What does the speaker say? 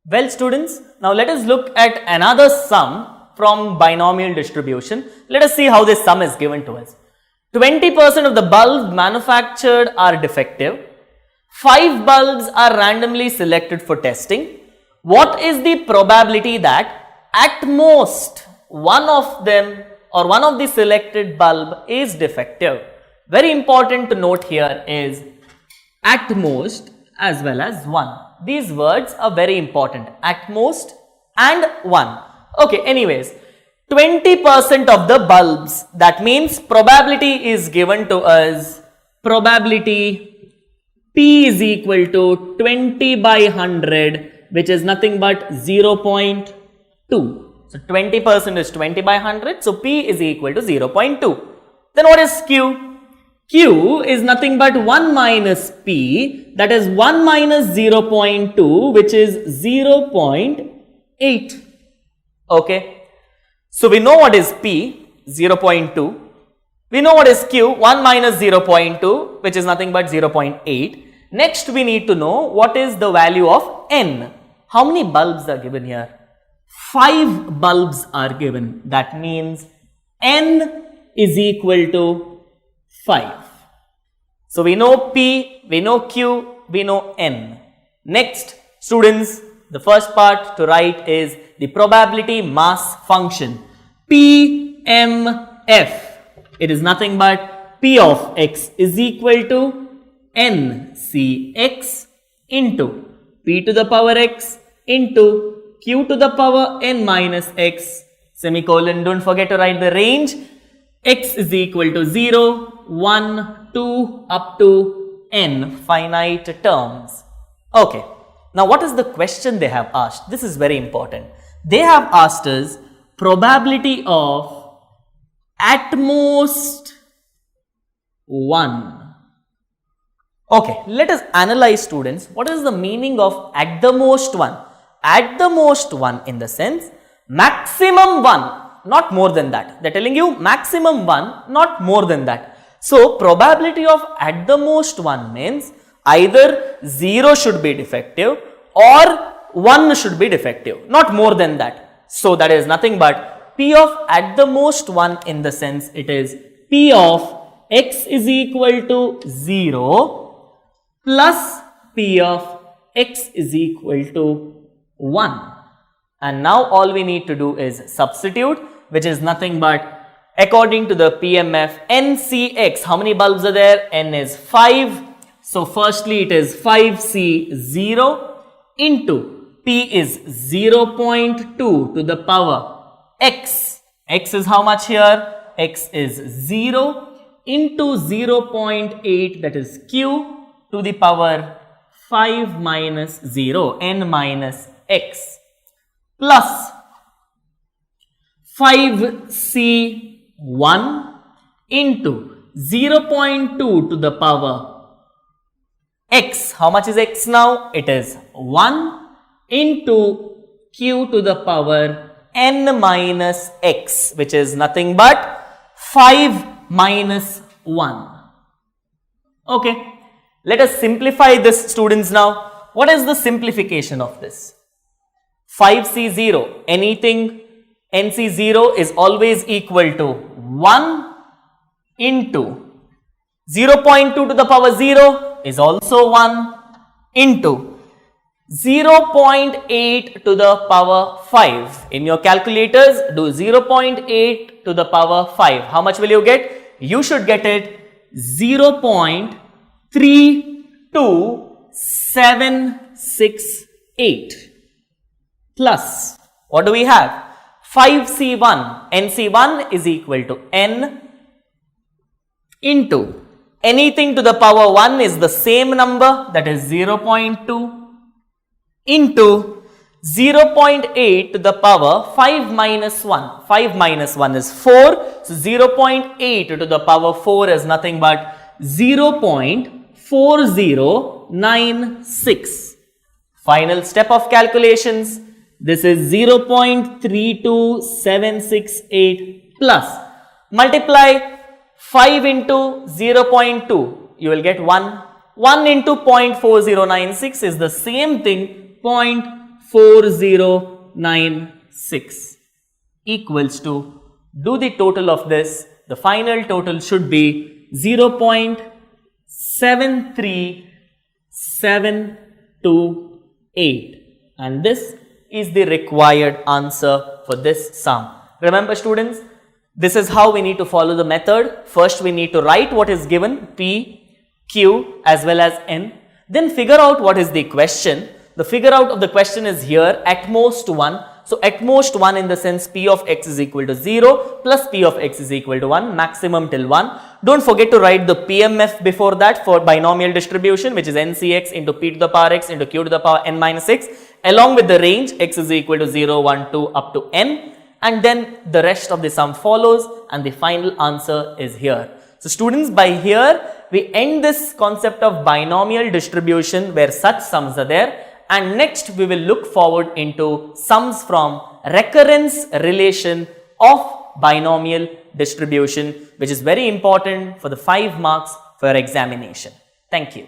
Well students, now let us look at another sum from binomial distribution. Let us see how this sum is given to us. 20% of the bulbs manufactured are defective. 5 bulbs are randomly selected for testing. What is the probability that at most one of them or one of the selected bulb is defective? Very important to note here is at most as well as 1. These words are very important, at most and 1. Okay, anyways, 20% of the bulbs, that means probability is given to us, probability P is equal to 20 by 100, which is nothing but 0.2. So 20% is 20 by 100, so P is equal to 0.2. Then what is Q? Q is nothing but 1 minus P, that is 1 minus 0.2, which is 0.8. Okay. So we know what is P, 0.2. We know what is Q, 1 minus 0.2, which is nothing but 0.8. Next we need to know what is the value of N. How many bulbs are given here? 5 bulbs are given. That means N is equal to 5. So we know P, we know Q, we know N. Next, students, the first part to write is the probability mass function. PMF. It is nothing but P of x is equal to NCx into P to the power x into Q to the power n minus x, semicolon, don't forget to write the range. X is equal to 0, 1, 2 up to n finite terms. Okay. Now what is the question they have asked? This is very important. They have asked us probability of at most 1. Okay, let us analyze, students. What is the meaning of at the most 1? At the most 1 in the sense maximum 1. Not more than that. They are telling you maximum 1, not more than that. So, probability of at the most 1 means either 0 should be defective or 1 should be defective, not more than that. So, that is nothing but P of at the most 1 in the sense it is P of x is equal to 0 plus P of x is equal to 1. And now all we need to do is substitute, which is nothing but according to the PMF NCx. How many bulbs are there? N is 5. So firstly it is 5C0 into P is 0.2 to the power x. X is how much here? X is 0 into 0.8, that is Q to the power 5 minus 0, n minus x, plus 5C1 into 0.2 to the power x. How much is x now? It is 1 into Q to the power n minus x, which is nothing but 5 minus 1. Okay. Let us simplify this, students, now. What is the simplification of this? 5C0, anything NC0 is always equal to 1 into 0.2 to the power 0 is also 1 into 0.8 to the power 5. In your calculators, do 0.8 to the power 5. How much will you get? You should get it 0.32768 plus, what do we have? 5C1, NC1 is equal to n into anything to the power 1 is the same number, that is 0.2 into 0.8 to the power 5 minus 1. 5 minus 1 is 4. So 0.8 to the power 4 is nothing but 0.4096. Final step of calculations. This is 0.32768 plus multiply 5 into 0.2. You will get 1. 1 into 0.4096 is the same thing, 0.4096. 4096 equals to, do the total of this, the final total should be 0.73728, and this is the required answer for this sum. Remember students, this is how we need to follow the method. First we need to write what is given, P, Q as well as N. Then figure out what is the question. The figure out of the question is here, at most 1. So at most 1 in the sense P of x is equal to 0 plus P of x is equal to 1, maximum till 1. Don't forget to write the PMF before that for binomial distribution, which is NCX into P to the power x into Q to the power n minus x, along with the range x is equal to 0, 1, 2 up to n, and then the rest of the sum follows and the final answer is here. So students, by here we end this concept of binomial distribution where such sums are there, and next we will look forward into sums from recurrence relation of binomial distribution, which is very important for the 5 marks for your examination. Thank you.